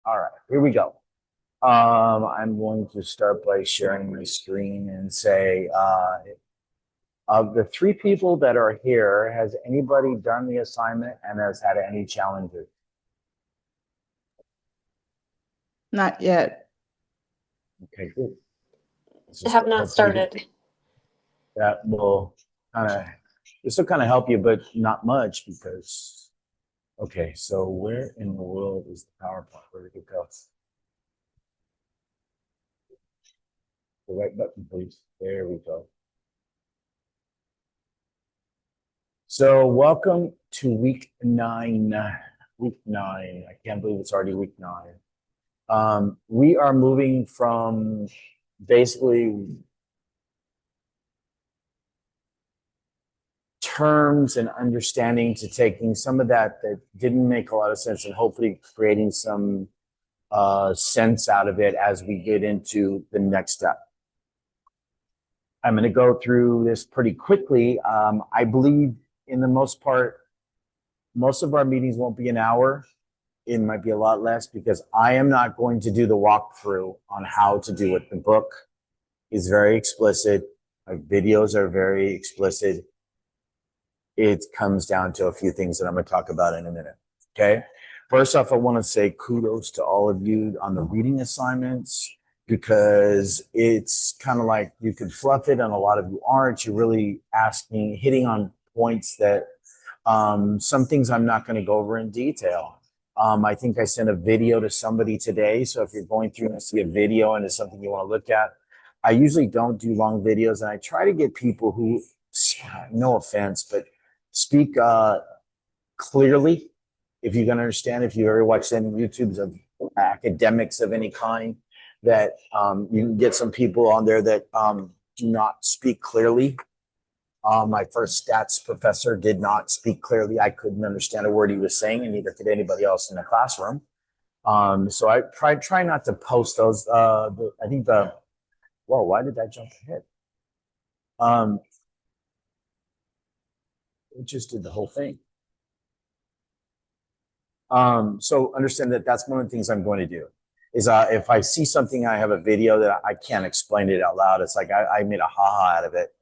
All right, here we go. I'm going to start by sharing my screen and say, of the three people that are here, has anybody done the assignment and has had any challenges? Not yet. Okay, good. I have not started. That will kind of, this will kind of help you, but not much because, okay, so where in the world is the PowerPoint? Where did it go? The right button, please. There we go. So welcome to week 9. Week 9. I can't believe it's already week 9. We are moving from basically terms and understanding to taking some of that didn't make a lot of sense and hopefully creating some sense out of it as we get into the next step. I'm going to go through this pretty quickly. I believe in the most part, most of our meetings won't be an hour. It might be a lot less because I am not going to do the walkthrough on how to do it. The book is very explicit. My videos are very explicit. It comes down to a few things that I'm going to talk about in a minute. Okay. First off, I want to say kudos to all of you on the reading assignments because it's kind of like you can fluff it and a lot of you aren't. You're really hitting on points that some things I'm not going to go over in detail. I think I sent a video to somebody today. So if you're going through and see a video and it's something you want to look at, I usually don't do long videos and I try to get people who, no offense, but speak clearly. If you can understand, if you ever watched any YouTubes of academics of any kind, that you can get some people on there that do not speak clearly. My first stats professor did not speak clearly. I couldn't understand a word he was saying, and neither could anybody else in the classroom. So I try not to post those. I think whoa, why did that jump ahead? It just did the whole thing. So understand that that's one of the things I'm going to do is if I see something, I have a video that I can't explain it out loud. It's like I made a ha-ha out of it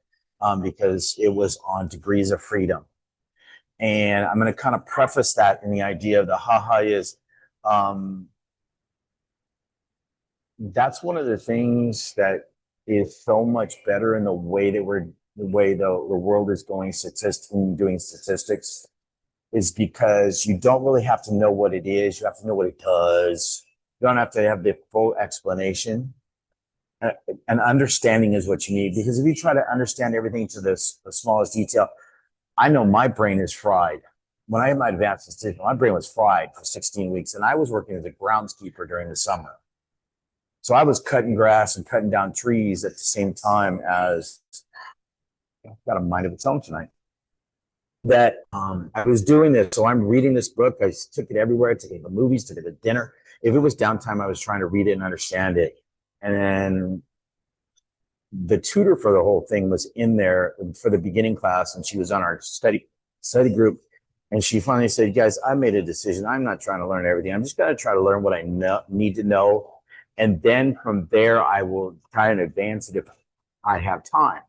because it was on degrees of freedom. And I'm going to kind of preface that in the idea of the ha-ha is that's one of the things that is so much better in the way that the world is going doing statistics is because you don't really have to know what it is. You have to know what it does. You don't have to have the full explanation. And understanding is what you need, because if you try to understand everything to the smallest detail, I know my brain is fried. When I had my advanced statistics, my brain was fried for 16 weeks, and I was working as a groundskeeper during the summer. So I was cutting grass and cutting down trees at the same time as I've got a mind of its own tonight. That I was doing this. So I'm reading this book. I took it everywhere. I took it to movies, took it to dinner. If it was downtime, I was trying to read it and understand it. And then the tutor for the whole thing was in there for the beginning class, and she was on our study group. And she finally said, guys, I made a decision. I'm not trying to learn everything. I'm just going to try to learn what I need to know. And then from there, I will try and advance it if I have time.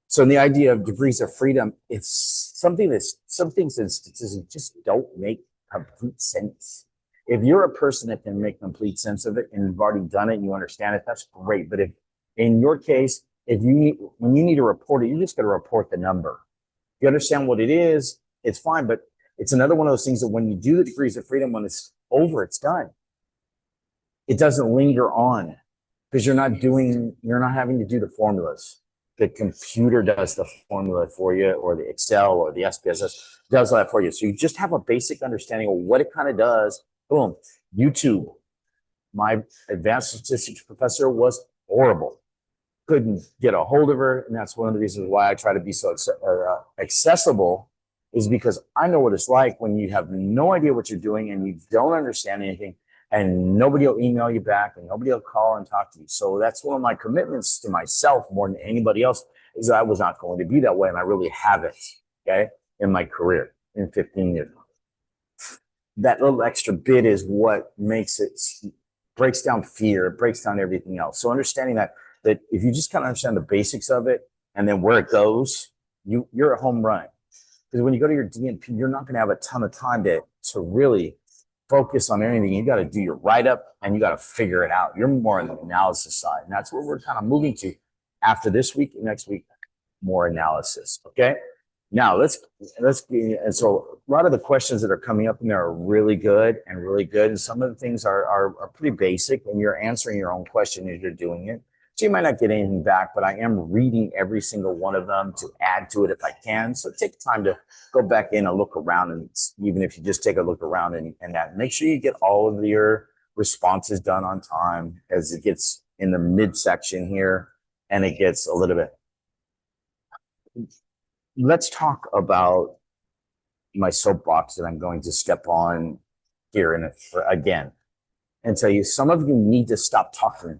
So in the idea of degrees of freedom, it's something that's some things in statistics just don't make complete sense. If you're a person that can make complete sense of it and you've already done it and you understand it, that's great. But if in your case, when you need to report it, you're just going to report the number. If you understand what it is, it's fine. But it's another one of those things that when you do the degrees of freedom, when it's over, it's done. It doesn't linger on because you're not having to do the formulas. The computer does the formula for you, or the Excel or the SPSS does that for you. So you just have a basic understanding of what it kind of does. Boom. YouTube. My advanced statistics professor was horrible. Couldn't get a hold of her. And that's one of the reasons why I try to be so accessible, is because I know what it's like when you have no idea what you're doing and you don't understand anything, and nobody will email you back and nobody will call and talk to you. So that's one of my commitments to myself more than anybody else, is that I was not going to be that way. And I really haven't, okay, in my career in 15 years. that little extra bit is what makes it, breaks down fear, it breaks down everything else. So understanding that if you just kind of understand the basics of it and then where it goes, you're a home run. Because when you go to your DNP, you're not going to have a ton of time to really focus on anything. You got to do your write-up and you got to figure it out. You're more on the analysis side. And that's what we're kind of moving to after this week, next week, more analysis. Okay. Now let's and so a lot of the questions that are coming up in there are really good. And some of the things are pretty basic, and you're answering your own question as you're doing it. So you might not get anything back, but I am reading every single one of them to add to it if I can. So take time to go back in and look around, and even if you just take a look around and that, make sure you get all of your responses done on time as it gets in the midsection here and it gets a little bit. Let's talk about my soapbox that I'm going to step on here again and tell you, some of you need to stop talking.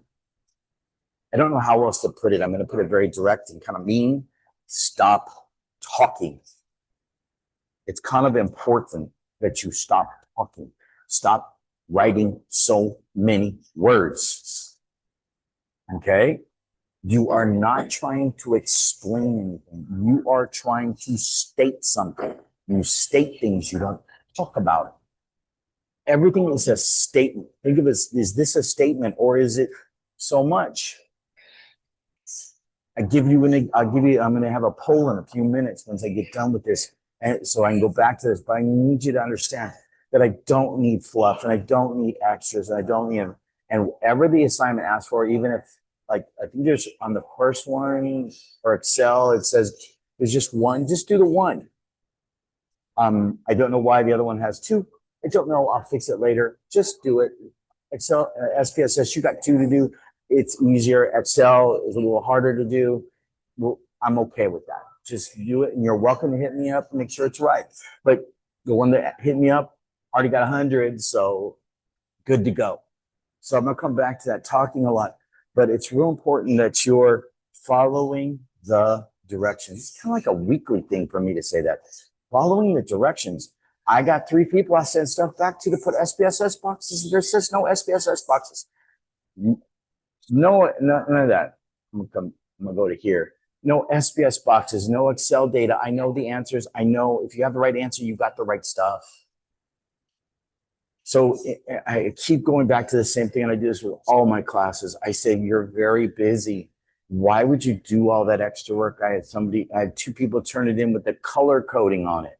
I don't know how else to put it. I'm going to put it very direct and kind of mean. Stop talking. It's kind of important that you stop talking. Stop writing so many words. Okay? You are not trying to explain anything. You are trying to state something. You state things, you don't talk about it. Everything is a statement. Think of it as, is this a statement or is it so much? I'm going to have a poll in a few minutes once I get done with this. And so I can go back to this, but I need you to understand that I don't need fluff and I don't need extras and I don't need, and whatever the assignment asks for, even if, like, I think there's on the first one or Excel, it says there's just one, just do the one. I don't know why the other one has two. I don't know. I'll fix it later. Just do it. Excel, SPSS, you got two to do. It's easier. Excel is a little harder to do. Well, I'm okay with that. Just do it, and you're welcome to hit me up and make sure it's right. But the one that hit me up already got 100, so good to go. So I'm gonna come back to that talking a lot, but it's real important that you're following the directions. It's kind of like a weekly thing for me to say that. Following the directions. I got 3 people I sent stuff back to put SPSS boxes. There says no SPSS boxes. No, none of that. I'm gonna go to here. No SPS boxes, no Excel data. I know the answers. I know if you have the right answer, you got the right stuff. So I keep going back to the same thing, and I do this with all my classes. I say, you're very busy. Why would you do all that extra work? I had 2 people turn it in with the color coding on it.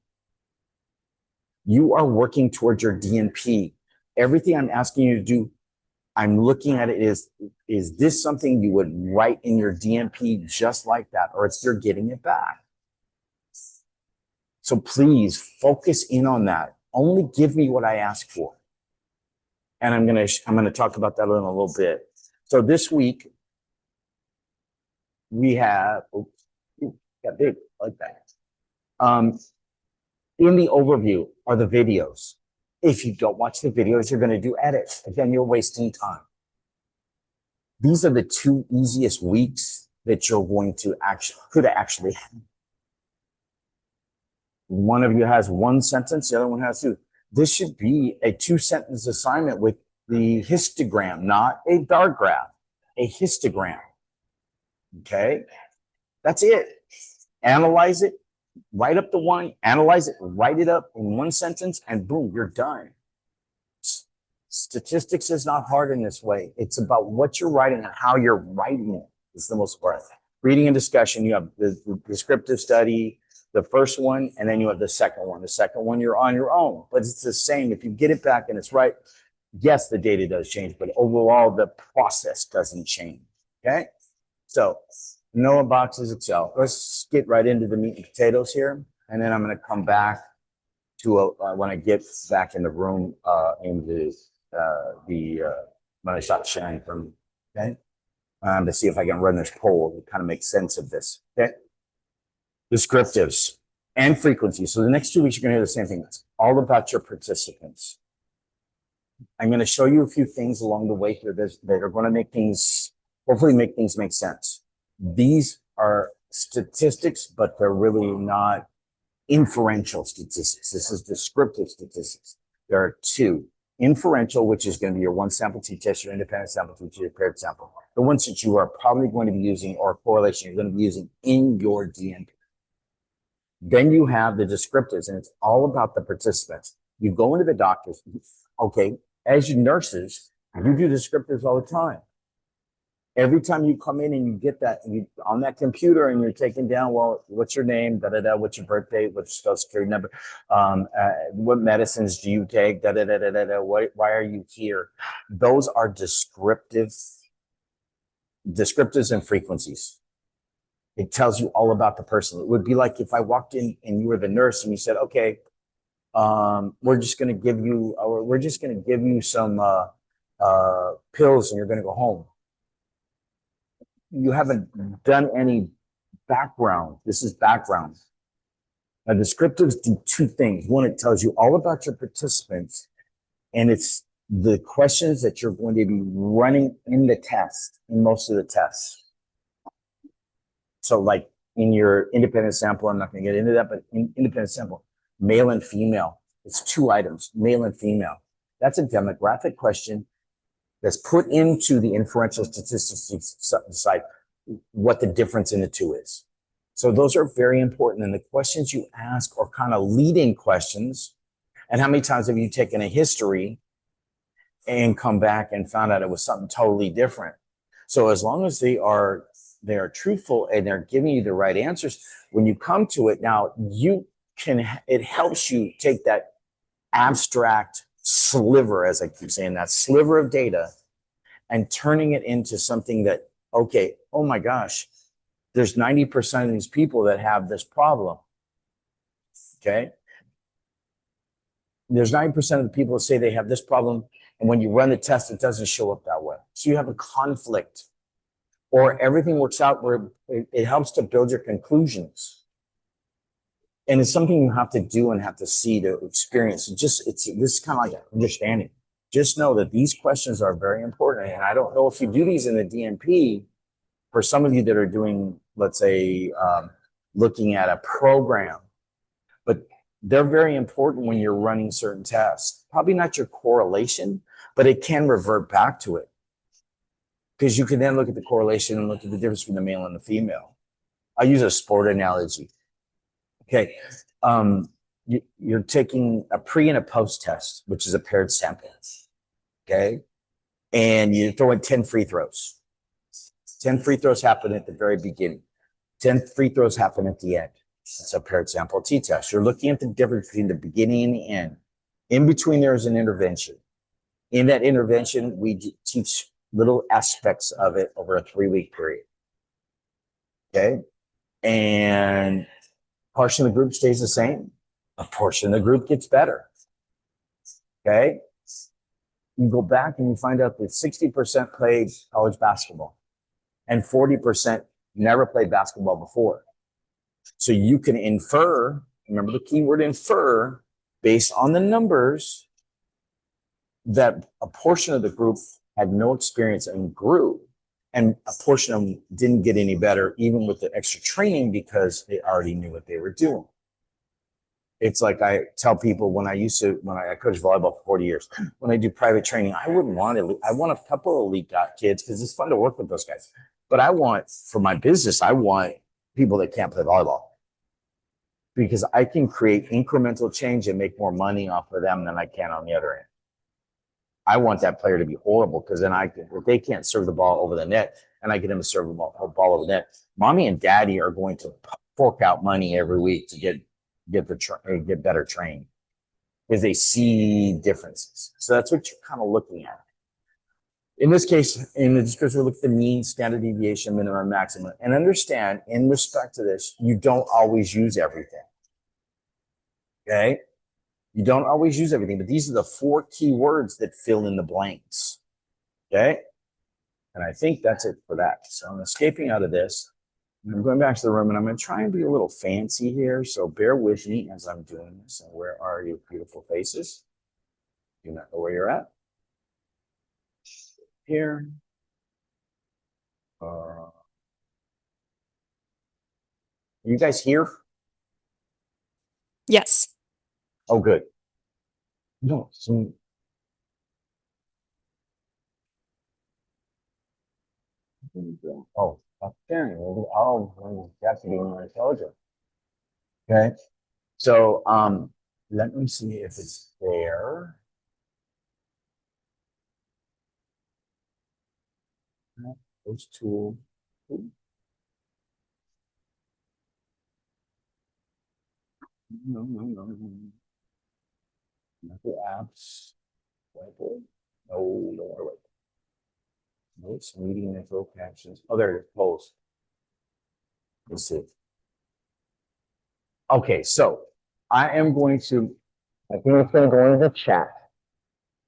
You are working towards your DNP. Everything I'm asking you to do, I'm looking at it is this something you would write in your DNP just like that, or you're getting it back? So please focus in on that. Only give me what I ask for. And I'm gonna talk about that in a little bit. So this week we have, got big like that. In the overview are the videos. If you don't watch the videos, you're going to do edits. Again, you're wasting time. These are the 2 easiest weeks that you're going to could actually have. One of you has 1 sentence, the other one has 2. This should be a 2-sentence assignment with the histogram, not a bar graph, a histogram. Okay? That's it. Analyze it. Write up the one, analyze it, write it up in 1 sentence, and boom, you're done. Statistics is not hard in this way. It's about what you're writing and how you're writing it is the most part. Reading and discussion, you have the descriptive study, the first one, and then you have the second one. The second one, you're on your own, but it's the same. If you get it back and it's right, yes, the data does change, but overall, the process doesn't change. Okay? So, no boxes Excel. Let's get right into the meat and potatoes here, and then I'm going to come back to when I get back in the room when I stop sharing from. Okay, to see if I can run this poll to kind of make sense of this. Okay, descriptives and frequency. So the next 2 weeks you're going to hear the same thing. It's all about your participants. I'm going to show you a few things along the way here that are going to make things, hopefully make things make sense. These are statistics, but they're really not inferential statistics. This is descriptive statistics. There are two. Inferential, which is going to be your one sample t-test, your independent sample t-test, your paired sample. The ones that you are probably going to be using, or correlation you're going to be using in your DNP. Then you have the descriptives, and it's all about the participants. You go into the doctors, okay, as you nurses, you do descriptives all the time. Every time you come in and you get that on that computer and you're taking down, well, what's your name, what's your birth date, what's your social security number, what medicines do you take, why are you here? Those are descriptives and frequencies. It tells you all about the person. It would be like if I walked in and you were the nurse and you said, okay, we're just going to give you some pills and you're going to go home. You haven't done any background. This is background. Now, descriptives do two things. One, it tells you all about your participants, and it's the questions that you're going to be running in the test, in most of the tests. So like in your independent sample, I'm not going to get into that, but in independent sample, male and female, it's 2 items, male and female. That's a demographic question that's put into the inferential statistics to decide what the difference in the 2 is. So those are very important. And the questions you ask are kind of leading questions. And how many times have you taken a history and come back and found out it was something totally different? So as long as they are truthful and they're giving you the right answers, when you come to it, now it helps you take that abstract sliver, as I keep saying, that sliver of data, and turning it into something that, okay, oh my gosh, there's 90% of these people that have this problem. Okay. There's 90% of the people that say they have this problem, and when you run the test, it doesn't show up that way. So you have a conflict, or everything works out where it helps to build your conclusions. And it's something you have to do and have to see, to experience. This is kind of like understanding. Just know that these questions are very important. And I don't know if you do these in the DNP, for some of you that are doing, let's say, looking at a program, but they're very important when you're running certain tests. Probably not your correlation, but it can revert back to it. Because you can then look at the correlation and look at the difference between the male and the female. I'll use a sport analogy. Okay, you're taking a pre and a post test, which is a paired sample. Okay, and you throw in 10 free throws. 10 free throws happen at the very beginning. 10 free throws happen at the end. It's a paired sample t-test. You're looking at the difference between the beginning and the end. In between, there's an intervention. In that intervention, we teach little aspects of it over a 3-week period. Okay, and portion of the group stays the same. A portion of the group gets better. Okay. You go back and you find out that 60% played college basketball and 40% never played basketball before. So you can infer, remember the keyword infer, based on the numbers, that a portion of the group had no experience and grew, and a portion of them didn't get any better, even with the extra training, because they already knew what they were doing. It's like I tell people when I coached volleyball for 40 years, when I do private training, I want a couple of elite kids because it's fun to work with those guys. But for my business, I want people that can't play volleyball, because I can create incremental change and make more money off of them than I can on the other end. I want that player to be horrible, because then if they can't serve the ball over the net and I get them to serve the ball over the net, mommy and daddy are going to fork out money every week to get better trained, because they see differences. So that's what you're kind of looking at. In this case, in the description, we look at the mean, standard deviation, minimum, maximum, and understand, in respect to this, you don't always use everything. Okay? You don't always use everything, but these are the 4 key words that fill in the blanks. Okay? And I think that's it for that. So I'm escaping out of this. I'm going back to the room, and I'm going to try and be a little fancy here. So bear with me as I'm doing this. And where are you, beautiful faces? Do not know where you're at. Here. Are you guys here? Yes. Oh, good. No, so oh, okay. Oh, you have to be more intelligent. Okay. So let me see if it's there. Those two. No. Not the apps. Whiteboard. No, don't worry. Notes, meeting info, captions. Oh, there it is. Polls. Let's see. Okay, so I am going to, I think it's going to go into the chat.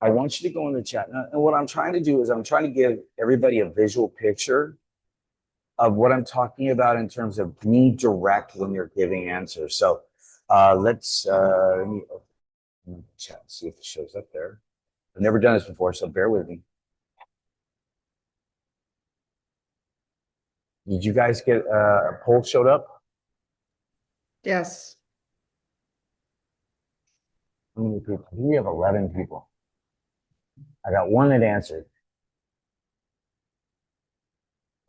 I want you to go in the chat. Now, and what I'm trying to do is I'm trying to give everybody a visual picture of what I'm talking about in terms of being direct when you're giving answers. So let's let me open the chat, see if it shows up there. I've never done this before, so bear with me. Did you guys get a poll showed up? Yes. How many people? We have 11 people. I got one that answered.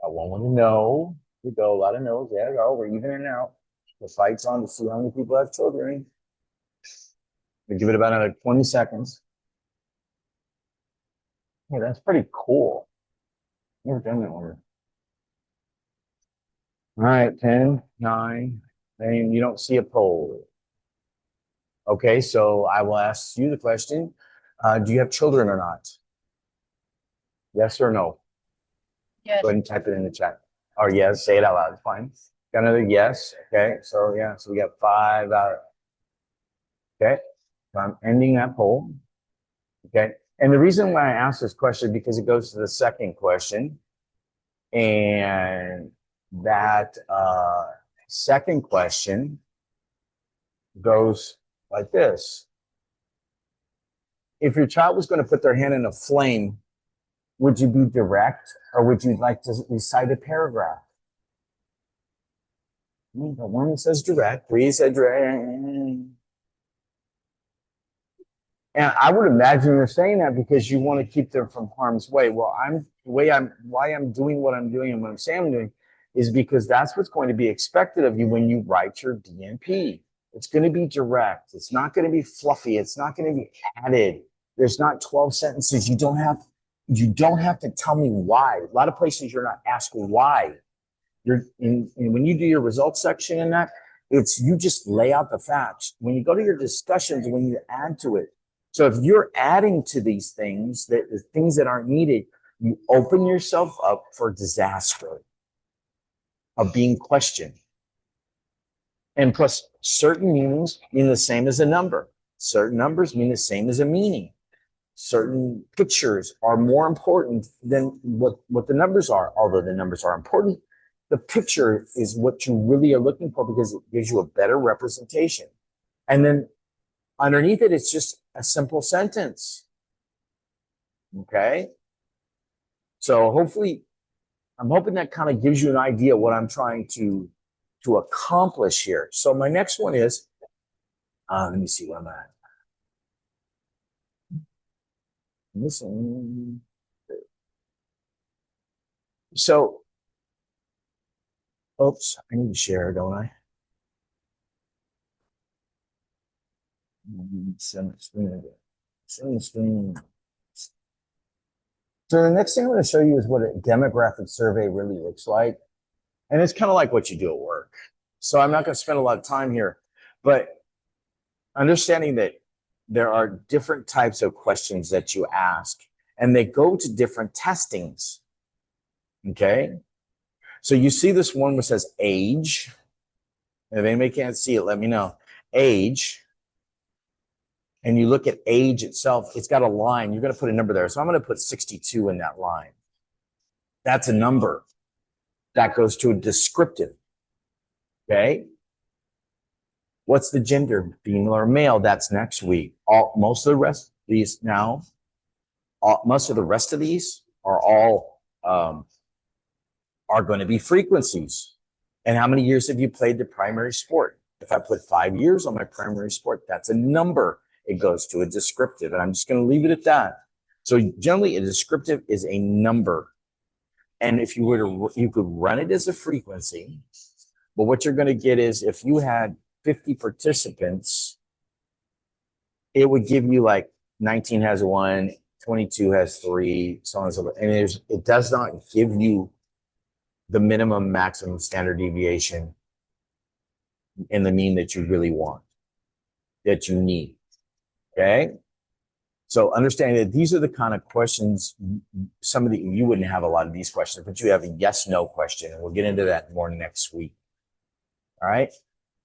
Got one with a no. We go, a lot of no's. There we go. We're evening out. The fight's on to see how many people have children. We give it about another 20 seconds. Hey, that's pretty cool. Never done that one. All right, 10, 9, and you don't see a poll. Okay, so I will ask you the question. Do you have children or not? Yes or no? Yes. Go ahead and type it in the chat. Or yes, say it out loud. It's fine. Got another yes. Okay, so yeah, so we got 5 out. Okay, so I'm ending that poll. Okay, and the reason why I asked this question because it goes to the second question, and that second question goes like this. If your child was going to put their hand in a flame, would you be direct or would you like to recite a paragraph? The one says direct, 3 said direct. And I would imagine you're saying that because you want to keep them from harm's way. Well, why I'm doing what I'm doing and what I'm saying I'm doing is because that's what's going to be expected of you when you write your DNP. It's going to be direct. It's not going to be fluffy. It's not going to be added. There's not 12 sentences. You don't have to tell me why. A lot of places you're not asked why. When you do your results section in that, it's you just lay out the facts. When you go to your discussions, when you add to it. So if you're adding to these things, the things that aren't needed, you open yourself up for disaster of being questioned. And plus, certain meanings mean the same as a number. Certain numbers mean the same as a meaning. Certain pictures are more important than what the numbers are. Although the numbers are important, the picture is what you really are looking for because it gives you a better representation. And then underneath it, it's just a simple sentence. Okay. So hopefully, I'm hoping that kind of gives you an idea what I'm trying to accomplish here. So my next one is, let me see where I'm at. Listen. So, oops, I need to share, don't I? Send the screen. Send the screen. So the next thing I'm going to show you is what a demographic survey really looks like. And it's kind of like what you do at work. So I'm not going to spend a lot of time here, but understanding that there are different types of questions that you ask and they go to different testings. Okay. So you see this one which says age. If anybody can't see it, let me know. Age. And you look at age itself, it's got a line. You're going to put a number there. So I'm going to put 62 in that line. That's a number. That goes to a descriptive. Okay. What's the gender, female or male? That's next week. Most of the rest of these now, most of the rest of these are all are going to be frequencies. And how many years have you played the primary sport? If I put 5 years on my primary sport, that's a number. it goes to a descriptive. And I'm just going to leave it at that. So generally a descriptive is a number. And if you were to, you could run it as a frequency, but what you're going to get is if you had 50 participants, it would give you like 19 has 1, 22 has 3, so on and so forth. And it does not give you the minimum, maximum, standard deviation and the mean that you really want, that you need. Okay. So understanding that these are the kind of questions, you wouldn't have a lot of these questions, but you have a yes, no question. And we'll get into that more next week. All right.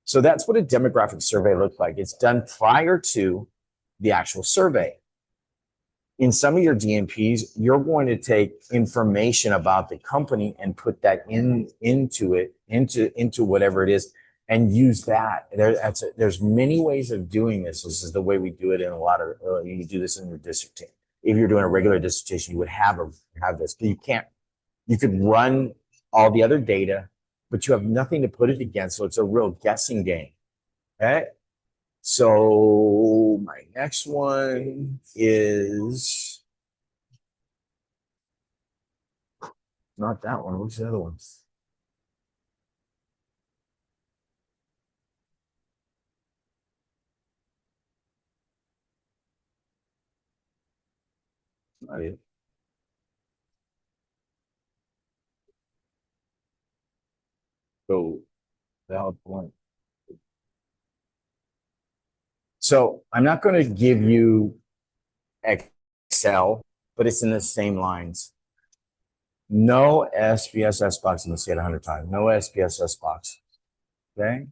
So that's what a demographic survey looks like. It's done prior to the actual survey. In some of your DMPs, you're going to take information about the company and put that into whatever it is and use that. There's many ways of doing this. This is the way we do it in a lot of, you do this in your dissertation. If you're doing a regular dissertation, you would have this, but you could run all the other data, but you have nothing to put it against. So it's a real guessing game. Okay. So my next one is not that one. What's the other one? Not it. So valid point. So I'm not going to give you Excel, but it's in the same lines. No SPSS box. I'm going to say it 100 times. No SPSS box. Okay.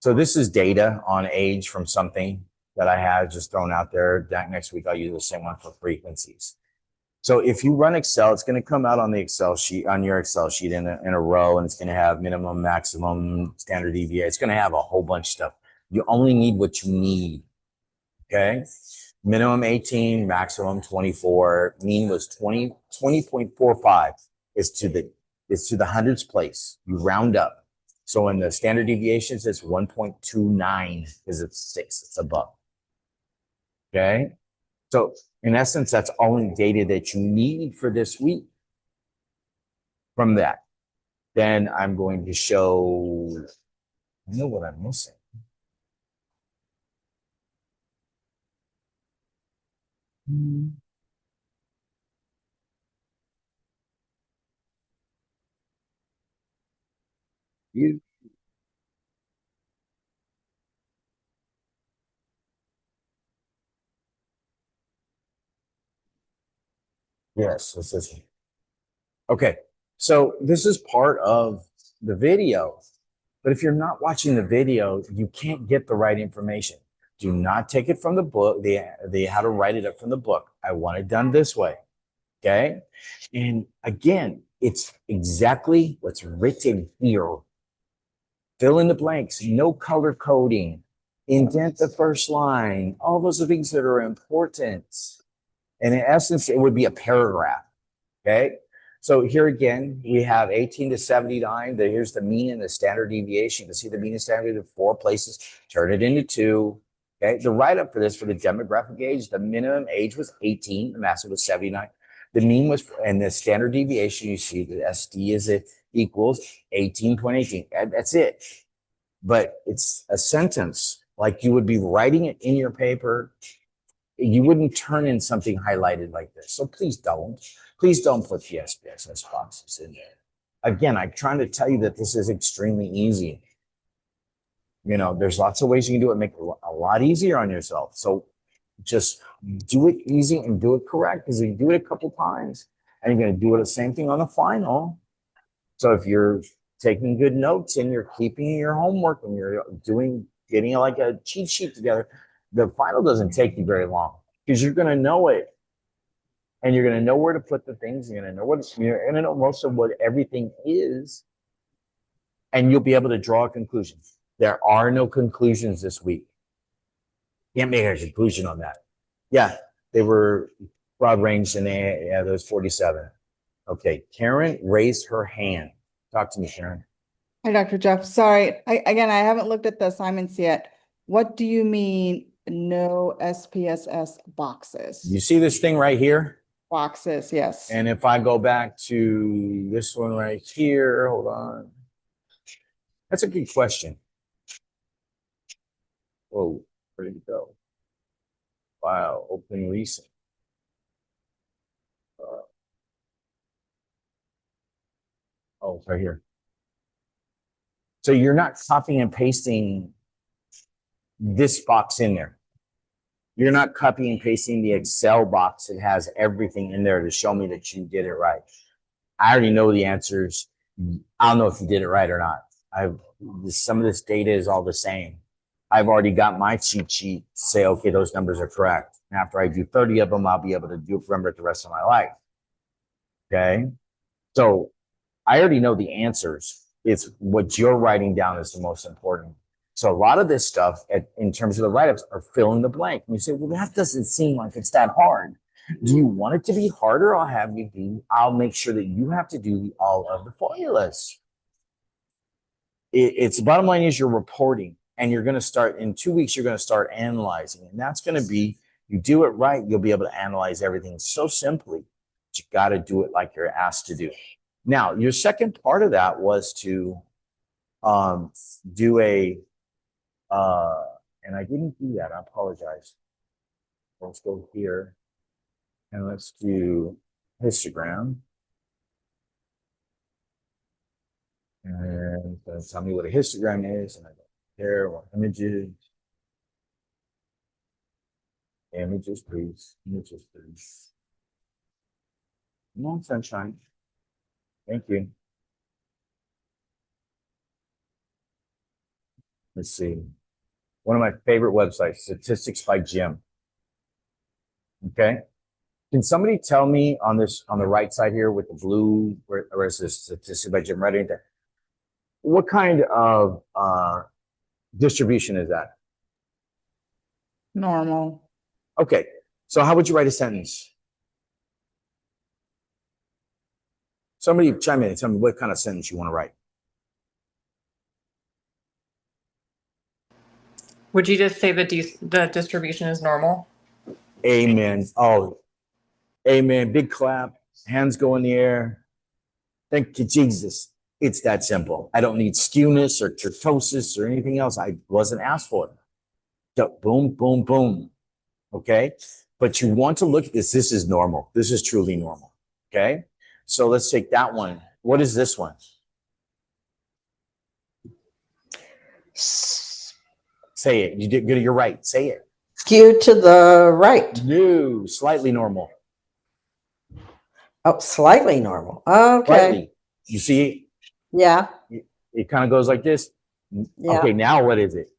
So this is data on age from something that I had just thrown out there. Next week, I'll use the same one for frequencies. So if you run Excel, it's going to come out on the Excel sheet, on your Excel sheet in a row, and it's going to have minimum, maximum, standard deviation. It's going to have a whole bunch of stuff. You only need what you need. Okay. Minimum 18, maximum 24. Mean was 20.45 is to the hundreds place. You round up. So in the standard deviations, it's 1.29 because it's 6. It's above. Okay. So in essence, that's all the data that you need for this week. From that, then I'm going to show, I know what I'm missing. Yes, this is. Okay, so this is part of the video, but if you're not watching the video, you can't get the right information. Do not take it from the book, the how to write it up from the book. I want it done this way. Okay. And again, it's exactly what's written here. Fill in the blanks, no color coding, indent the first line. All those are things that are important. And in essence, it would be a paragraph. Okay. So here again, we have 18 to 79. Here's the mean and the standard deviation. You can see the mean and standard deviation in 4 places. Turn it into 2. Okay. The write-up for this, for the demographic age, the minimum age was 18. The maximum was 79. The mean was, and the standard deviation, you see the SD is it equals 18.18. That's it. But it's a sentence like you would be writing it in your paper. You wouldn't turn in something highlighted like this. So please don't put the SPSS boxes in there. Again, I'm trying to tell you that this is extremely easy. You know, there's lots of ways you can do it, make it a lot easier on yourself. So just do it easy and do it correct, because if you do it a couple times and you're going to do it the same thing on the final. So if you're taking good notes and you're keeping your homework and you're getting like a cheat sheet together, the final doesn't take you very long, because you're going to know it. And you're going to know where to put the things. You're going to know most of what everything is. And you'll be able to draw a conclusion. There are no conclusions this week. Can't make a conclusion on that. Yeah, they were broad range, and there was 47. Okay, Karen raised her hand. Talk to me, Karen. Hi, Dr. Jeff. Sorry. I haven't looked at the assignments yet. What do you mean no SPSS boxes. You see this thing right here? Boxes, yes. And if I go back to this one right here, hold on. That's a good question. Whoa, where did it go? Wow, open recent. Oh, it's right here. So you're not copying and pasting this box in there. You're not copying and pasting the Excel box that has everything in there to show me that you did it right. I already know the answers. I don't know if you did it right or not. Some of this data is all the same. I've already got my cheat sheet to say, okay, those numbers are correct. And after I do 30 of them, I'll be able to remember it the rest of my life. Okay. So I already know the answers. It's what you're writing down is the most important. So a lot of this stuff in terms of the write-ups are fill in the blank. And you say, well, that doesn't seem like it's that hard. Do you want it to be harder? I'll make sure that you have to do all of the formulas. It's the bottom line is you're reporting, and you're going to start in 2 weeks, you're going to start analyzing. And that's going to be, you do it right, you'll be able to analyze everything so simply. But you got to do it like you're asked to do. Now, your second part of that was to do and I didn't do that. I apologize. Let's go here and let's do histogram. And tell me what a histogram is. And I go here, what images. Images, please. Images, please. Come on, sunshine. Thank you. Let's see. One of my favorite websites, Statistics by Jim. Okay. Can somebody tell me on the right side here with the blue, where is this Statistics by Jim right in there? What kind of distribution is that? Normal. Okay. So how would you write a sentence? Somebody chime in and tell me what kind of sentence you want to write. Would you just say the distribution is normal? Amen. Oh, amen. Big clap. Hands go in the air. Thank you, Jesus. It's that simple. I don't need skewness or kurtosis or anything else. I wasn't asked for it. So boom, boom, boom. Okay. But you want to look at this. This is normal. This is truly normal. Okay. So let's take that one. What is this one? Say it. You did good. You're right. Say it. Skewed to the right. No, slightly normal. Oh, slightly normal. Okay. Slightly. You see, Yeah. it kind of goes like this. Yeah. Okay, now what is it?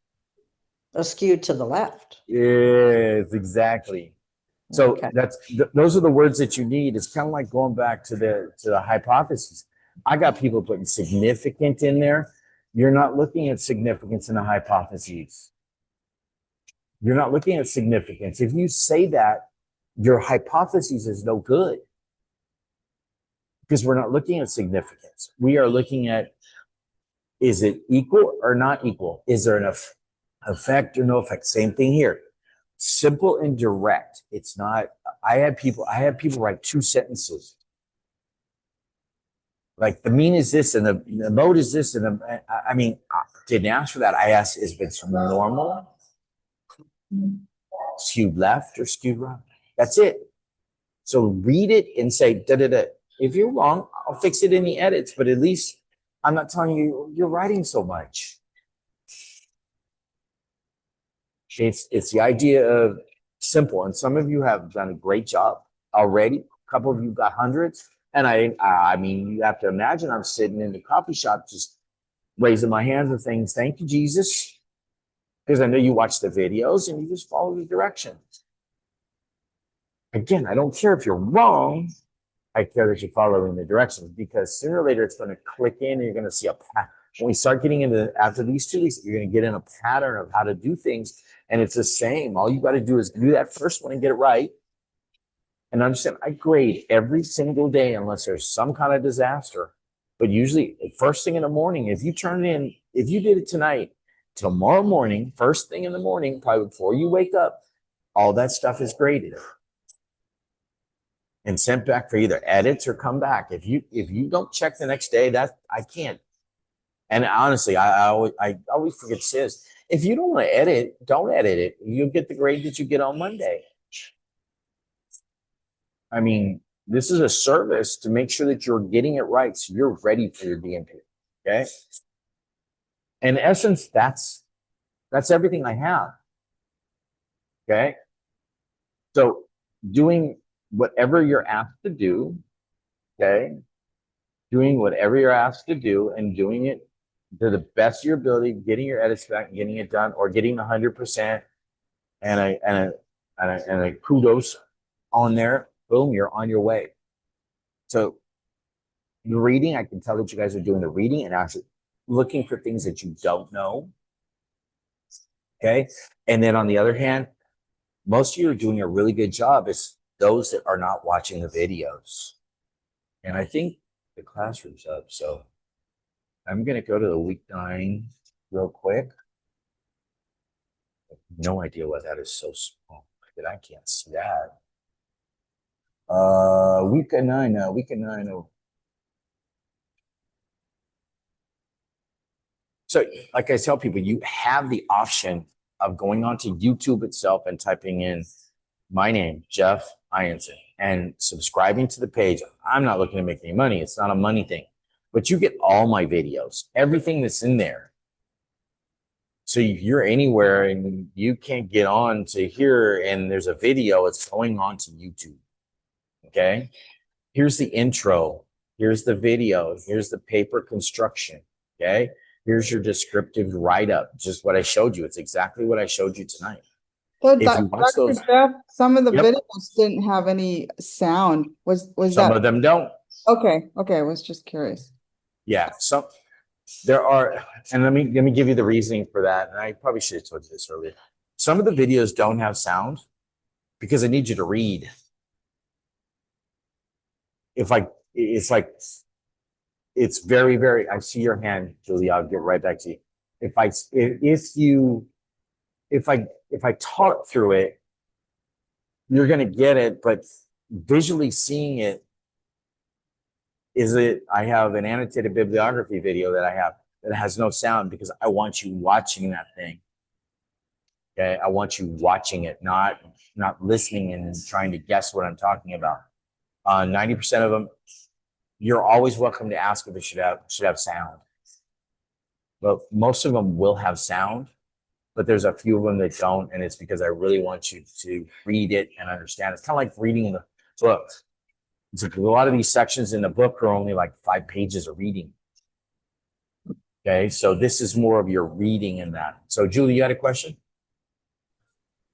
Skewed to the left. Yes, exactly. So Okay. those are the words that you need. It's kind of like going back to the hypotheses. I got people putting significant in there. You're not looking at significance in the hypotheses. You're not looking at significance. If you say that, your hypothesis is no good. Because we're not looking at significance. We are looking at, is it equal or not equal? Is there an effect or no effect? Same thing here. Simple and direct. It's not, I had people write 2 sentences. Like the mean is this and the mode is this. And I mean, I didn't ask for that. I asked if it's normal, skewed left or skewed right. That's it. So read it and say, da, da, da. If you're wrong, I'll fix it in the edits, but at least I'm not telling you you're writing so much. It's the idea of simple. And some of you have done a great job already. A couple of you got hundreds. And I mean, you have to imagine I'm sitting in the coffee shop just raising my hands and saying, thank you, Jesus. Because I know you watch the videos and you just follow the directions. Again, I don't care if you're wrong. I care that you're following the directions, because sooner or later it's going to click in and you're going to see a pattern. When we start getting into, after these 2 weeks, you're going to get in a pattern of how to do things. And it's the same. All you got to do is do that first one and get it right. And understand, I grade every single day unless there's some kind of disaster. But usually first thing in the morning, if you turn it in, if you did it tonight tomorrow morning, first thing in the morning, probably before you wake up, all that stuff is graded and sent back for either edits or come back. If you don't check the next day, that I can't. And honestly, I always forget to say this. If you don't want to edit, don't edit it. You'll get the grade that you get on Monday. I mean, this is a service to make sure that you're getting it right so you're ready for your DMP. Okay. In essence, that's everything I have. Okay. So doing whatever you're asked to do, okay, doing whatever you're asked to do and doing it to the best of your ability, getting your edits back and getting it done, or getting 100% and a kudos on there, boom, you're on your way. So the reading, I can tell that you guys are doing the reading and actually looking for things that you don't know. Okay. And then on the other hand, most of you are doing a really good job. It's those that are not watching the videos. And I think the classroom's up. So I'm going to go to the week 9 real quick. I have no idea why that is so small, but I can't see that. Week of 9 now, week of 9. Oh. So like I tell people, you have the option of going onto YouTube itself and typing in my name, Jeff Ianson, and subscribing to the page. I'm not looking to make any money. It's not a money thing, but you get all my videos, everything that's in there. So if you're anywhere and you can't get on to here and there's a video, it's going on to YouTube. Okay. Here's the intro. Here's the video. Here's the paper construction. Okay. Here's your descriptive write-up. Just what I showed you. It's exactly what I showed you tonight. So If you watch Dr. those, Jeff, some of the Yep. videos didn't have any sound. Was some that of them don't. okay? Okay, I was just curious. Yeah. Some there are, and let me give you the reasoning for that. And I probably should have told you this earlier. Some of the videos don't have sound because I need you to read. It's very, very, I see your hand, Julie. I'll get right back to you. If I talk through it, you're going to get it, but visually seeing it, I have an annotated bibliography video that I have that has no sound because I want you watching that thing. Okay. I want you watching it, not listening and trying to guess what I'm talking about. 90% of them, you're always welcome to ask if it should have sound. But most of them will have sound, but there's a few of them that don't, and it's because I really want you to read it and understand. It's kind of like reading the book. It's like a lot of these sections in the book are only like 5 pages of reading. Okay, so this is more of your reading in that. So Julie, you had a question?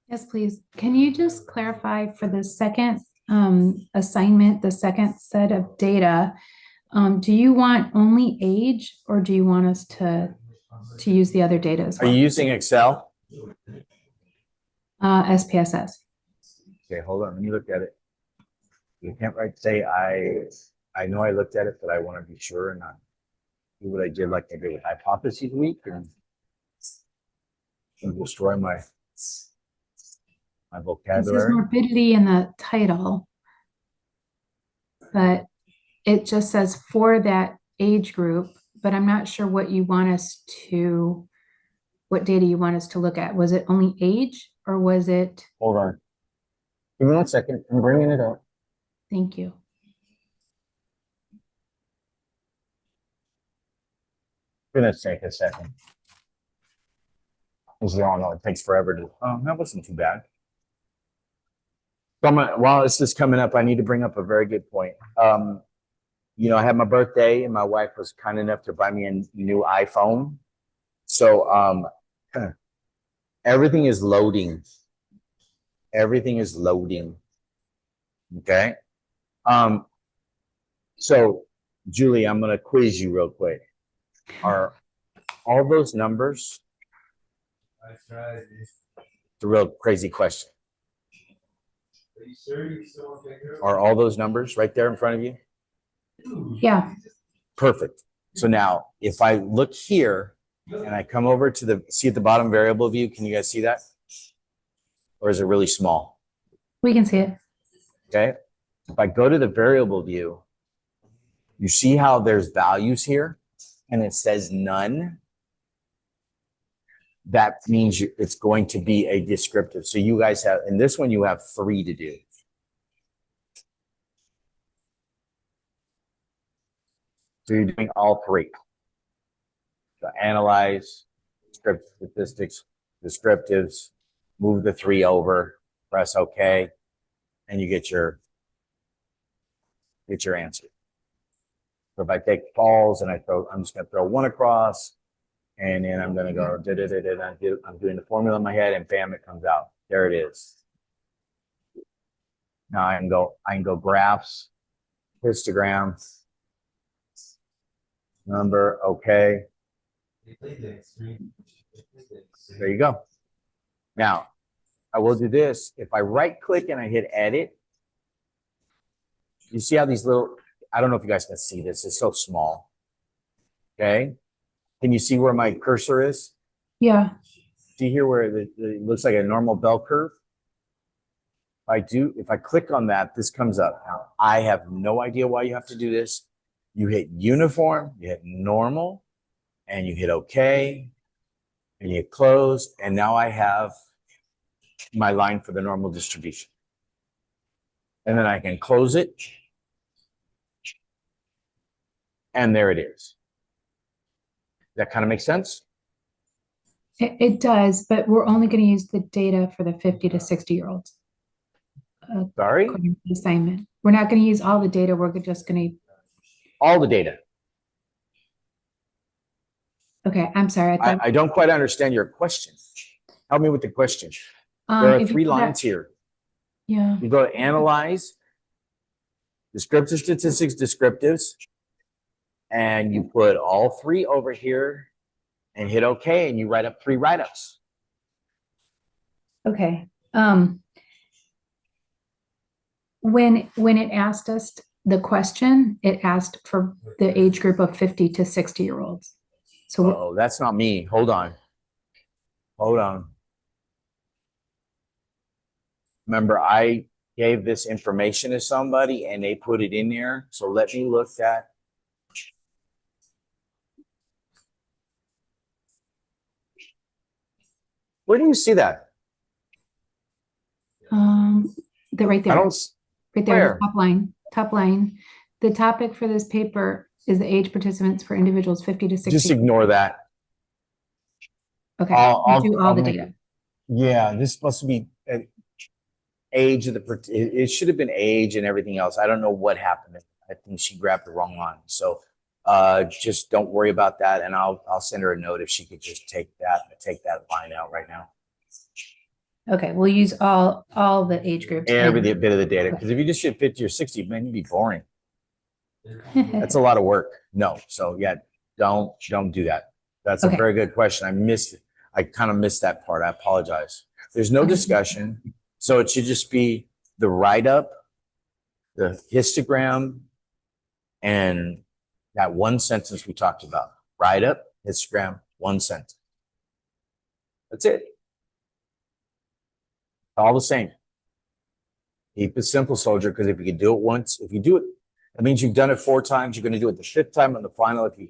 Yes, please. Can you just clarify for the second assignment, the second set of data, do you want only age or do you want us to use the other data as Are well? you using Excel? SPSS. Okay, hold on. Let me look at it. You can't say I know I looked at it, but I want to be sure and not do what I did like I did with hypotheses week and destroy my It says vocabulary. morbidity in the title, but it just says for that age group, but I'm not sure what you want us to, what data you want us to look at. Was it only age or was it? Hold on. Give me 1 second. I'm bringing it up. Thank you. It's gonna take a second. As we all know, it takes forever to. Oh, that wasn't too bad. While this is coming up, I need to bring up a very good point. I had my birthday, and my wife was kind enough to buy me a new iPhone. So, everything is loading. Everything is loading. Okay. So, Julie, I'm gonna quiz you real quick. Are all those numbers? It's a real crazy question. Are all those numbers right there in front of you? Yeah. Perfect. So now if I look here and I come over to see at the bottom variable view. Can you guys see that? Or is it really small? We can see it. Okay. If I go to the variable view, you see how there's values here and it says none. That means it's going to be a descriptive. So you guys have, in this one, you have 3 to do. So you're doing all 3. So analyze, script statistics, descriptives, move the 3 over, press OK, and you get your answer. So if I take falls and I'm just going to throw 1 across, and then I'm going to go, I'm doing the formula in my head, and bam, it comes out. There it is. Now I can go graphs, histogram, number, okay. There you go. Now, I will do this. If I right click and I hit edit, you see how these little, I don't know if you guys can see this. It's so small. Okay. Can you see where my cursor is? Yeah. See here where it looks like a normal bell curve? If I click on that, this comes up. Now, I have no idea why you have to do this. You hit uniform, you hit normal, and you hit OK, and you hit close, and now I have my line for the normal distribution. And then I can close it, and there it is. That kind of makes sense? It does, but we're only going to use the data for the 50 to 60-year-olds. Sorry? According to the assignment. We're not going to use all the data. We're just going to. All the data. Okay, I'm sorry. I don't quite understand your question. Help me with the question. There are 3 lines here. Yeah. You go to analyze, descriptive statistics, descriptives, and you put all 3 over here and hit OK, and you write up 3 write-ups. Okay. When it asked us the question, it asked for the age group of 50 to 60-year-olds. So Oh, that's not me. Hold on. Remember, I gave this information to somebody and they put it in there. So let me look at. Where do you see that? they're right I there. don't. Right there, Where? the top line. The topic for this paper is the age participants for individuals 50 to 60. Just ignore that. Okay, I'll do all the make- data. Yeah, this supposed to be age of the. It should have been age and everything else. I don't know what happened. I think she grabbed the wrong line. So just don't worry about that, and I'll send her a note if she could just take that line out right now. Okay, we'll use all the age groups. Every bit of the data, because if you just hit 50 or 60, man, you'd be boring. That's a lot of work. No, so yeah, don't do that. That's a Okay. very good question. I kind of missed that part. I apologize. There's no Okay. discussion, so it should just be the write-up, the histogram, and that one sentence we talked about. Write-up, histogram, one sentence. That's it. All the same. Keep it simple, soldier, because if you can do it once, if you do it, that means you've done it 4 times. You're going to do it the 5th time on the final. If you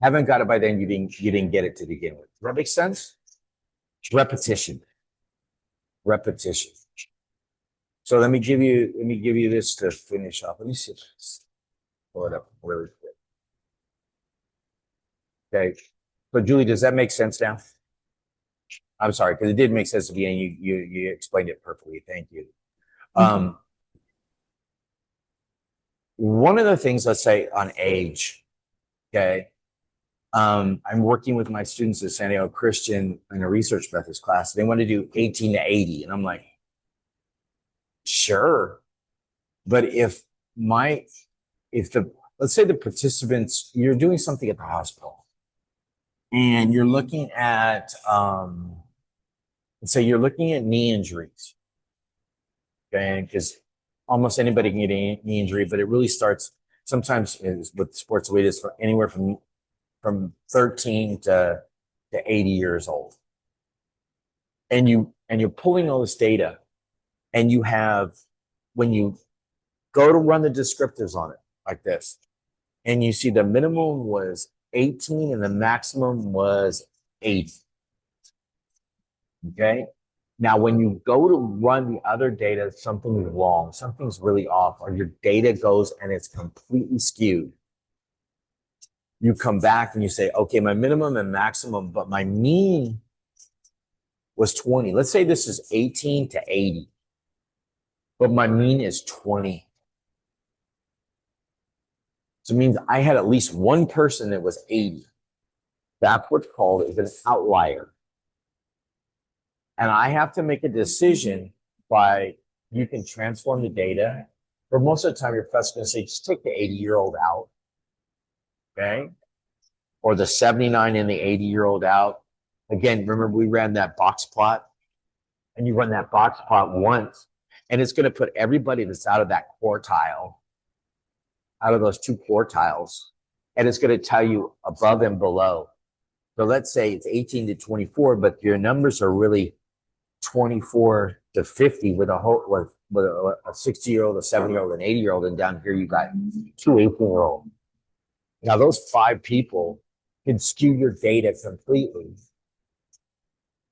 haven't got it by then, you didn't get it to begin with. Does that make sense? Repetition. So let me give you this to finish off. Let me see. Pull it up really quick. Okay. So Julie, does that make sense now? I'm sorry, because it did make sense to me, and you explained it perfectly. Thank you. One of the things, let's say on age, okay, I'm working with my students at San Diego Christian in a research methods class. They want to do 18 to 80, and I'm like, sure, but let's say the participants, you're doing something at the hospital, and you're looking at, let's say you're looking at knee injuries, okay, because almost anybody can get a knee injury, but it really starts sometimes with sports weight is anywhere from 13 to to 80 years old. And you're pulling all this data, and you have, when you go to run the descriptors on it like this, and you see the minimum was 18 and the maximum was 80. Okay. Now, when you go to run the other data, something's wrong, something's really off, or your data goes and it's completely skewed. You come back and you say, okay, my minimum and maximum, but my mean was 20. Let's say this is 18 to 80, but my mean is 20. So it means I had at least one person that was 80. That's what's called is an outlier. And I have to make a decision by, you can transform the data. For most of the time, your professor's going to say, just take the 80-year-old out. Okay. Or the 79 and the 80-year-old out. Again, remember we ran that box plot, and you run that box plot once, and it's going to put everybody that's out of that quartile, out of those two quartiles, and it's going to tell you above and below. So let's say it's 18 to 24, but your numbers are really 24 to 50 with a 60-year-old, a 70-year-old, an 80-year-old, and down here you got two 18-year-olds. Now those 5 people can skew your data completely.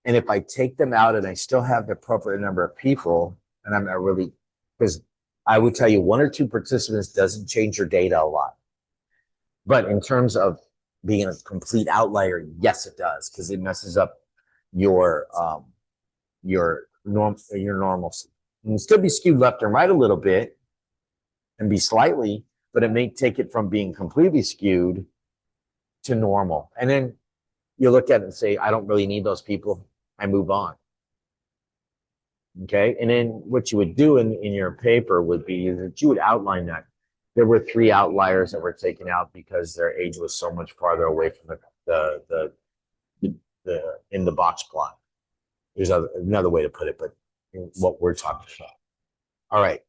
And if I take them out and I still have the appropriate number of people, and I'm not really, because I would tell you 1 or 2 participants doesn't change your data a lot. But in terms of being a complete outlier, yes, it does, because it messes up your normalcy. You can still be skewed left and right a little bit and be slightly, but it may take it from being completely skewed to normal. And then you look at it and say, I don't really need those people. I move on. Okay. And then what you would do in your paper would be that you would outline that there were 3 outliers that were taken out because their age was so much farther away from the in the box plot. There's another way to put it, but what we're talking about. All right.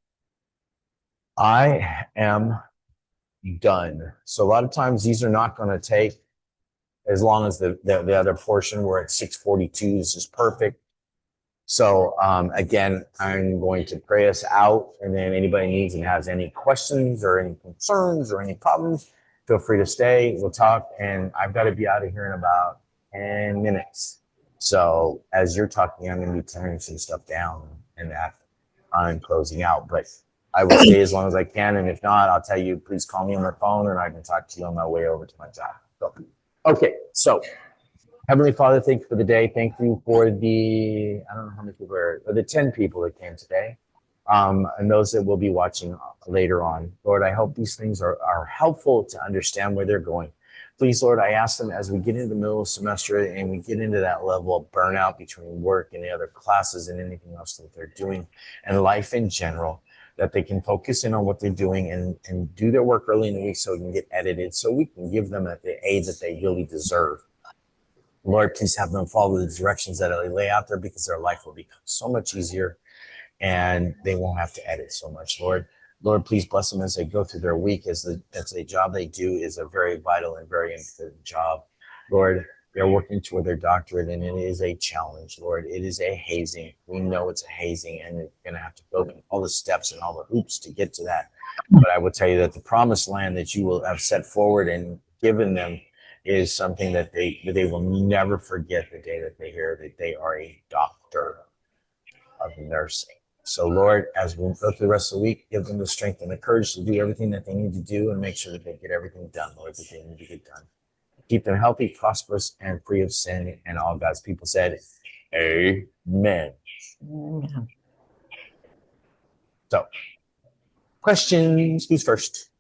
I am done. So a lot of times these are not going to take as long as the other portion. We're at 6:42. This is perfect. So again, I'm going to pray us out, and then anybody needs and has any questions or any concerns or any problems, feel free to stay. We'll talk, and I've got to be out of here in about 10 minutes. So as you're talking, I'm going to be tearing some stuff down, and that I'm closing out. But I will stay as long as I can, and if not, I'll tell you, please call me on my phone, and I can talk to you on my way over to my job. So, okay, so Heavenly Father, thank you for the day. Thank you for the, I don't know how many people are, the 10 people that came today, and those that will be watching later on. Lord, I hope these things are helpful to understand where they're going. Please, Lord, I ask them as we get into the middle of the semester and we get into that level of burnout between work and the other classes and anything else that they're doing and life in general, that they can focus in on what they're doing and do their work early in the week so it can get edited, so we can give them the aid that they really deserve. Lord, please have them follow the directions that I lay out there, because their life will become so much easier and they won't have to edit so much, Lord. Lord, please bless them as they go through their week, as the job they do is a very vital and very important job. Lord, they're working toward their doctorate, and it is a challenge, Lord. It is a hazing. We know it's a hazing, and you're going to have to go through all the steps and all the hoops to get to that. But I will tell you that the promised land that you will have set forward and given them is something that they will never forget the day that they hear that they are a doctor of nursing. So, Lord, as we go through the rest of the week, give them the strength and the courage to do everything that they need to do and make sure that they get everything done, Lord, that they need to get done. Keep them healthy, prosperous, and free of sin. And all God's people said, amen. Amen. So, questions? Who's first?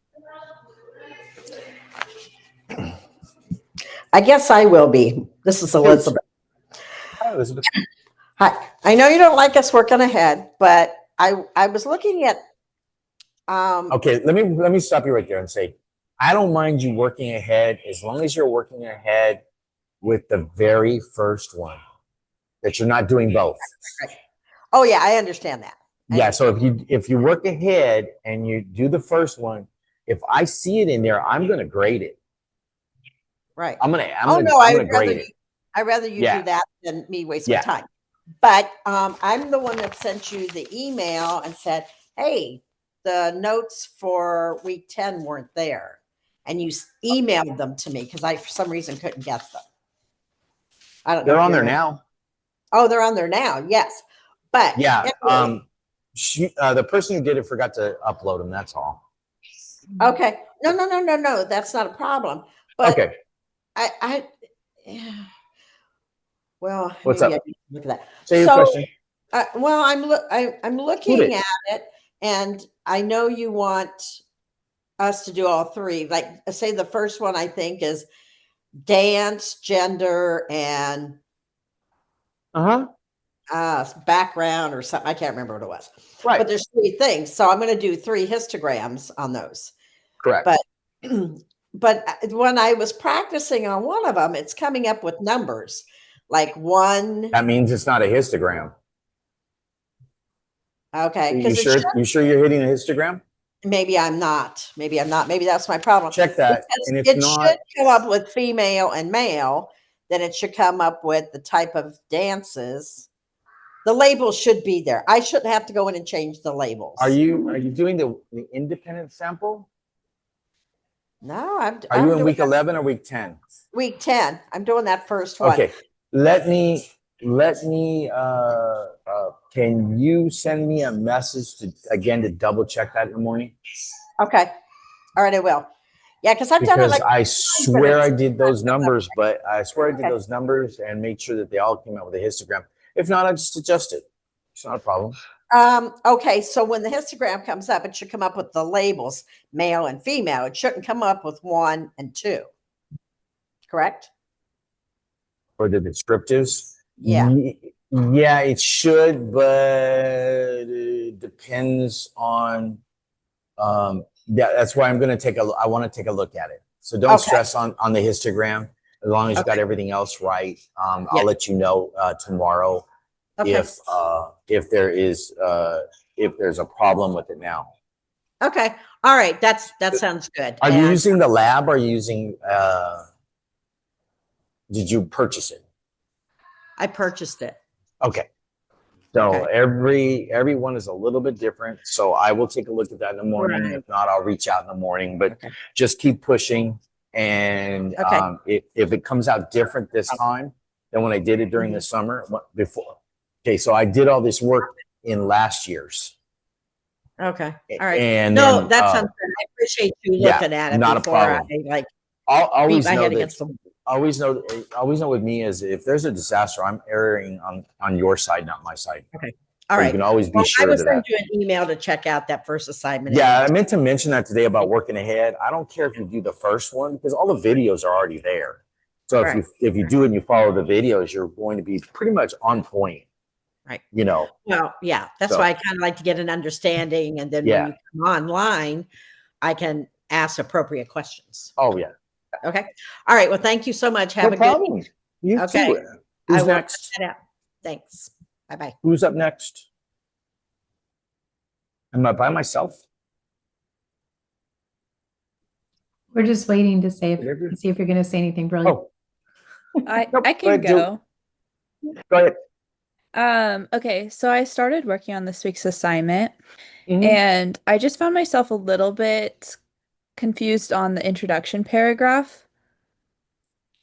I guess I will be. This is Elizabeth. Hi, Elizabeth. Hi. I know you don't like us working ahead, but I was looking at Okay, let me stop you right there and say, I don't mind you working ahead as long as you're working ahead with the very first one, that you're not doing both. Oh yeah, I understand that. Yeah, so if you work ahead and you do the first one, if I see it in there, I'm going to grade it. Right. I'm Oh no, I would rather grade it. I'd rather you Yeah. do that than me waste my Yeah. time. But I'm the one that sent you the email and said, hey, the notes for week 10 weren't there. And you emailed them to me because I, for some reason, couldn't get them. I don't know. They're if on you there remember. now. Oh, they're on there now. Yes. But Yeah. anyway, The person who did it forgot to upload them. That's all. okay. No. That's not a problem. But Okay. yeah. Well, What's maybe I up? need to look at that. Say your So, question. well, I'm Shoot looking it. at it, and I know you want us to do all three. Like, say the first one I think is dance, gender, and background or something. I can't remember what it was. Right. But there's three things, so I'm going to do 3 histograms on those. Correct. But but when I was practicing on one of them, it's coming up with numbers like 1. That means it's not a histogram. Okay, You because it sure? should. You sure you're hitting a histogram? Maybe I'm not. Maybe I'm not. Maybe that's my problem. Check that. Because And if it not, should come up with female and male. Then it should come up with the type of dances. The label should be there. I shouldn't have to go in and change the labels. are you doing the independent sample? No, I'm Are you in doing week that 11 or week 10? week 10. I'm doing that first one. Okay. Let me can you send me a message to double check that in the morning? Okay. All right, I will. Yeah, because I've done it Because like I swear I did those numbers, Okay. but I swear I did those numbers and made sure that they all came out with a histogram. If not, I just adjust it. It's not a problem. Okay, so when the histogram comes up, it should come up with the labels, male and female. It shouldn't come up with 1 and 2. Correct? For the descriptives. Yeah. Yeah, it should, but it depends on that's why I'm going to I want to take a look at it. So don't Okay. stress on the histogram. As long as you got Okay. everything else right, Yeah. I'll let you know tomorrow Okay. if there's a problem with it now. Okay. All right. That sounds good. Are you And using the lab? Or are you using? Did you purchase it? I purchased it. Okay. So Okay. everyone is a little bit different. So I will take a look at that in the morning. Right. If not, I'll reach out in the morning. But Okay. just keep pushing. And Okay. if it comes out different this time than when I did it during the summer before. Okay, so I did all this work in last year's. Okay. All right. And No, then, that sounds good. I appreciate you yeah, looking at it not a before I problem. like I'll beat always my know head that. against the wall. Always know with me is if there's a disaster, I'm erring on your side, not my side. Okay. All So right. you can always be Well, I sure will of send that. you an email to check out that first assignment. Yeah, I meant to mention that today about working ahead. I don't care if you do the first one because all the videos are already there. So Right. if you do it and you follow the videos, you're going to be pretty much on point. Right. You know. Well, yeah, that's So, why I kind of like to get an understanding. And then Yeah. when you come online, I can ask appropriate questions. Oh yeah. Okay. All right. Well, thank you so much. Have No a problem. good You Okay. too. I Who's will next? check that out. Thanks. Bye-bye. Who's up next? Am I by myself? We're just waiting to see Whatever. if you're going to say anything brilliant. Oh, I Nope, I go can ahead, Jill. go. go ahead. Okay, so I started working on this week's assignment Mhm. and I just found myself a little bit confused on the introduction paragraph.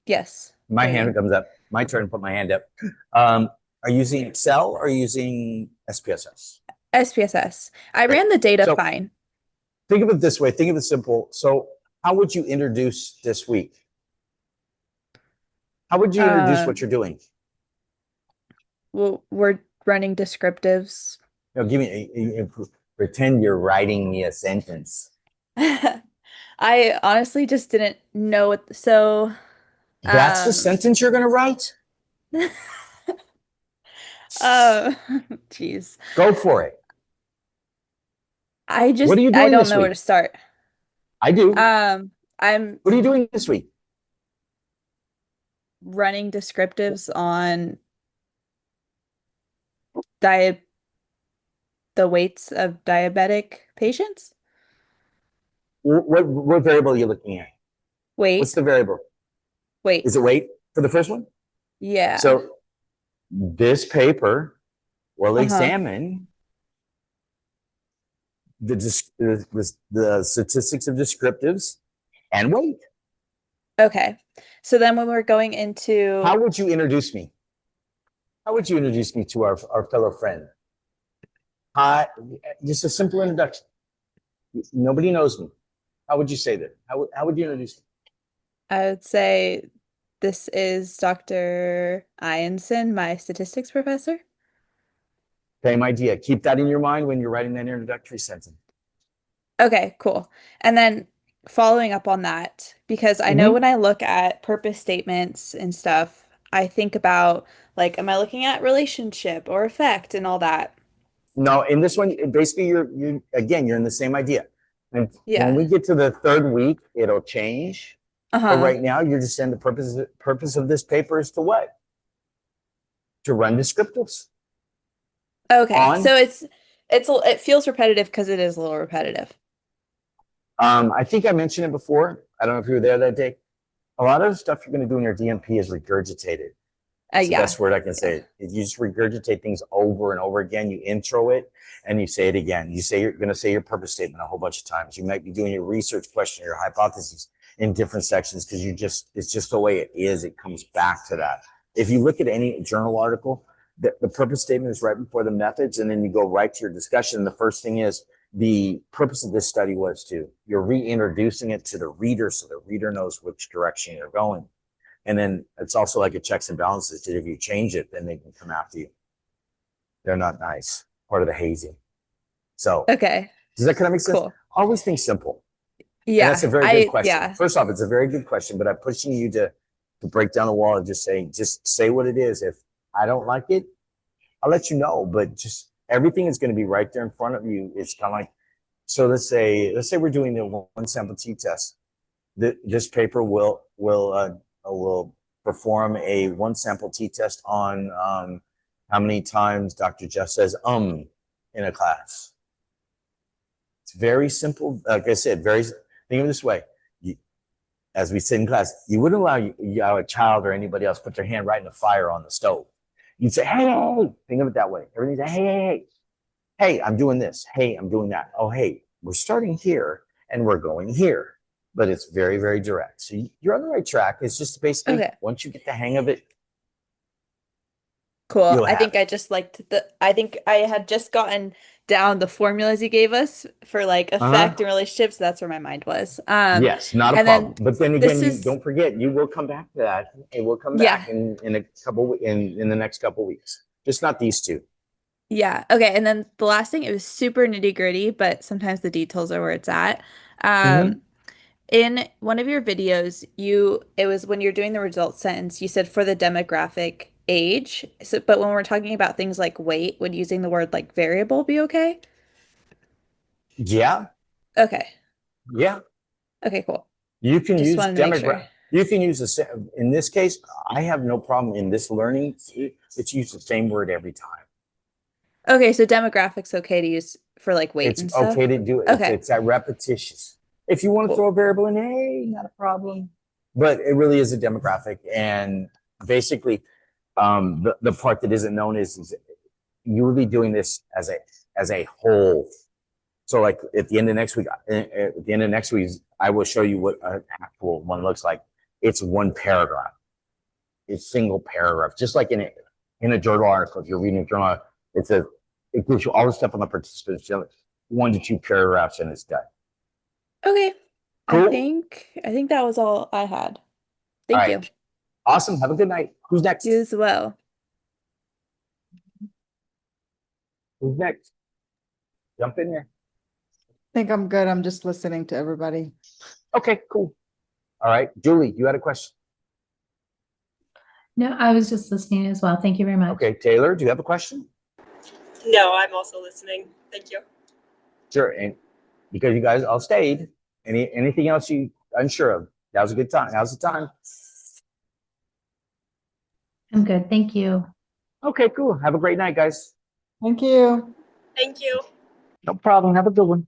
Yes. My Jamie. hand comes up. My turn to put my hand up. Are you using Excel or are you using SPSS? SPSS. I ran the data So- fine. Think of it this way. Think of it simple. So how would you introduce this week? How would you introduce what you're doing? Well, we're running descriptives. You know, give me pretend you're writing me a sentence. I honestly just didn't know what so That's the sentence you're going to write? Geez. Go for it. I What are you doing don't this know where week? to start. I do. I'm What are you doing this week? running descriptives on the weights of diabetic patients. What variable are you looking at? Weight, What's the variable? weight. Is it weight for the first one? Yeah. So this paper will Uh-huh. examine the statistics of descriptives and weight. Okay. So then when we're going into How would you introduce me? How would you introduce me to our fellow friend? Hi, just a simple introduction. Nobody knows me. How would you say that? How would you introduce me? I would say this is Dr. Ianson, my statistics professor. Same idea. Keep that in your mind when you're writing that introductory sentence. Okay, cool. And then following up on that, because I know when I look at purpose statements and stuff, I think about like, am I looking at relationship or effect and all that? No, in this one, basically, you're again, you're in the same idea. And when we Yeah. get to the third week, it'll change. But Uh-huh. right now, you're just saying the purpose of this paper is to what? To run descriptives Okay. on. So it feels repetitive because it is a little repetitive. I think I mentioned it before. I don't know if you were there that day. A lot of the stuff you're going to do in your DMP is regurgitated. It's the Yeah. best word I can say. You just regurgitate things over and over again. You intro it and you say it again. You say you're going to say your purpose statement a whole bunch of times. You might be doing your research question, your hypotheses in different sections because it's just the way it is. It comes back to that. If you look at any journal article, the purpose statement is right before the methods, and then you go right to your discussion. The first thing is the purpose of this study was you're reintroducing it to the reader so the reader knows which direction you're going. And then it's also like a checks and balances. If you change it, then they can come after you. They're not nice. Part of the hazing. So Okay. does that kind of make sense? Cool. Always think simple. Yeah. And that's a very good question. Yeah. First off, it's a very good question, but I'm pushing you to break down the wall and just say what it is. If I don't like it, I'll let you know. But just everything is going to be right there in front of you. It's kind of like, so let's say we're doing the one sample t-test. This paper will perform a one sample t-test on how many times Dr. Jeff says in a class. It's very simple. Like I said, think of it this way. As we sit in class, you wouldn't allow a child or anybody else put their hand right in the fire on the stove. You'd say, hey, think of it that way. Everything's hey, I'm doing this. Hey, I'm doing that. Oh, hey, we're starting here and we're going here. But it's very, very direct. So you're on the right track. It's just basically once you get the hang of it. Cool. I think I had just gotten down the formulas you gave us for like effect and relationships. That's where my mind was. Yes, not a problem. But then again, don't forget, you will come back to that. It will come back in the next couple weeks. Just not these two. Yeah. Okay. And then the last thing, it was super nitty gritty, but sometimes the details are where it's at. In one of your videos, it was when you're doing the result sentence, you said for the demographic age. So, but when we're talking about things like weight, would using the word like variable be okay? Yeah. Okay. Yeah. Okay, cool. You can Just use wanted to make sure. You can use in this case, I have no problem in this learning. It's used the same word every time. Okay, so demographics okay to use for like weight It's and stuff? okay to do it. Okay. It's that repetitious. If you want to throw a variable in, hey, not a problem. But it really is a demographic. And basically, the part that isn't known is you will be doing this as a whole. So like at the end of next week, I will show you what an actual one looks like. It's one paragraph. It's single paragraph, just like in a journal article. If you're reading a journal, it gives you all the stuff on the participants, 1 to 2 paragraphs, and it's done. Okay. Cool. I think that was all I had. Thank you. Awesome. Have a good night. Who's next? You as well. Who's next? Jump in there. I think I'm good. I'm just listening to everybody. Okay, cool. All right. Julie, you had a question? No, I was just listening as well. Thank you very much. Okay. Taylor, do you have a question? No, I'm also listening. Thank you. Sure. And because you guys all stayed, anything else you unsure of? That was a good time. Now's the time. I'm good. Thank you. Okay, cool. Have a great night, guys. Thank you. Thank you. No problem. Have a good one.